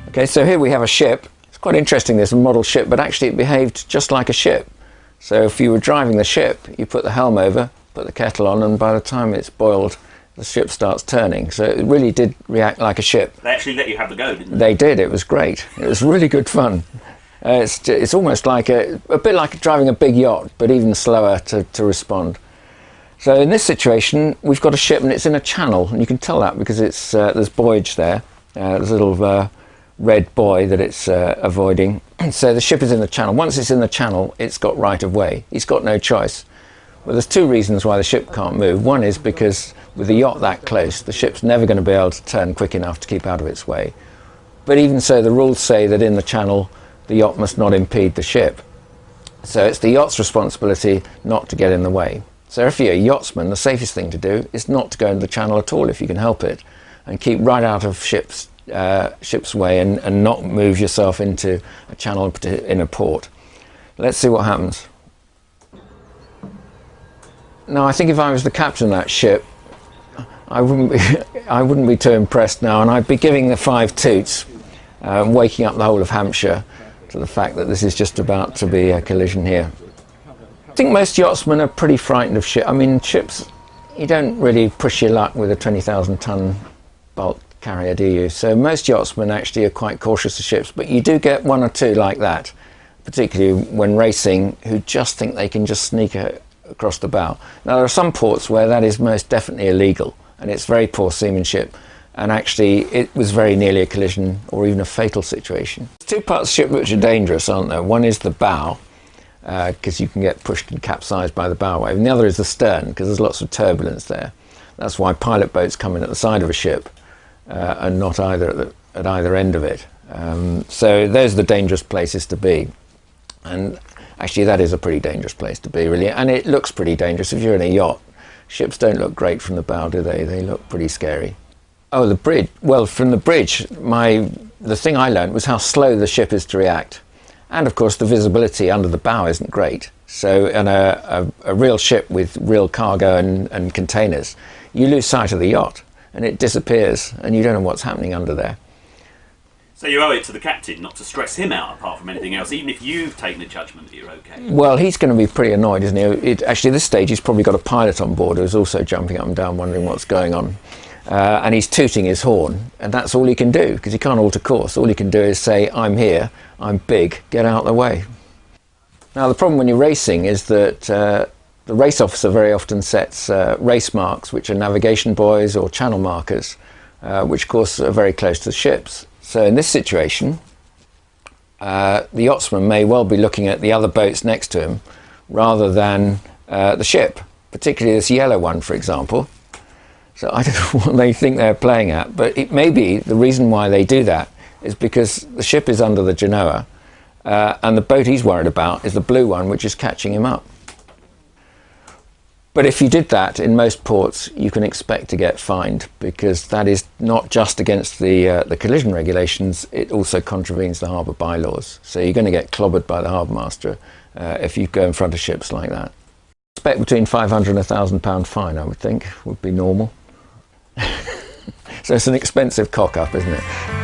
Okay, so here we have a ship. It's quite interesting, this model ship, but actually it behaved just like a ship. So if you were driving the ship, you put the helm over, put the kettle on, and by the time it's boiled, the ship starts turning. So it really did react like a ship. They actually let you have the go, didn't they? They did. It was great. It was really good fun. It's almost like a bit like driving a big yacht, but even slower to respond. So in this situation, we've got a ship and it's in a channel, and you can tell that because it's there's buoyage there. There's a little red buoy that it's avoiding. So the ship is in the channel. Once it's in the channel, it's got right of way. He's got no choice. Well, there's two reasons why the ship can't move. One is because with the yacht that close, the ship's never going to be able to turn quick enough to keep out of its way. But even so, the rules say that in the channel, the yacht must not impede the ship. So it's the yacht's responsibility not to get in the way. So if you're a yachtsman, the safest thing to do is not to go into the channel at all if you can help it, and keep right out of ship's way and not move yourself into a channel in a port. Let's see what happens. Now, I think if I was the captain of that ship, I wouldn't be too impressed now, and I'd be giving the 5 toots, waking up the whole of Hampshire to the fact that this is just about to be a collision here. I think most yachtsmen are pretty frightened of ships. I mean, ships, you don't really push your luck with a 20,000-ton bulk carrier, do you? So most yachtsmen actually are quite cautious of ships, but you do get one or two like that, particularly when racing, who just think they can just sneak across the bow. Now, there are some ports where that is most definitely illegal, and it's very poor seamanship, and actually it was very nearly a collision or even a fatal situation. There's two parts of the ship which are dangerous, aren't there? One is the bow, because you can get pushed and capsized by the bow wave, and the other is the stern, because there's lots of turbulence there. That's why pilot boats come in at the side of a ship and not either at either end of it. So those are the dangerous places to be, and actually that is a pretty dangerous place to be, really, and it looks pretty dangerous. If you're in a yacht, ships don't look great from the bow, do they? They look pretty scary. Oh, the bridge. Well, from the bridge, the thing I learned was how slow the ship is to react. And of course, the visibility under the bow isn't great. So on a real ship with real cargo and containers, you lose sight of the yacht and it disappears and you don't know what's happening under there. So you owe it to the captain not to stress him out apart from anything else, even if you've taken a judgment that you're okay. Well, he's going to be pretty annoyed, isn't he? Actually, at this stage, he's probably got a pilot on board who's also jumping up and down wondering what's going on. And he's tooting his horn, and that's all he can do, because he can't alter course. All he can do is say, I'm here, I'm big, get out of the way. Now, the problem when you're racing is that the race officer very often sets race marks, which are navigation buoys or channel markers, which of course are very close to the ships. So in this situation, the yachtsman may well be looking at the other boats next to him rather than the ship, particularly this yellow one, for example. So I don't know what they think they're playing at, but it may be the reason why they do that is because the ship is under the Genoa, and the boat he's worried about is the blue one, which is catching him up. But if you did that in most ports, you can expect to get fined, because that is not just against the collision regulations, it also contravenes the harbour bylaws. So you're going to get clobbered by the harbour master if you go in front of ships like that. I expect between £500 and £1,000 fine, I would think, would be normal. So it's an expensive cock-up, isn't it?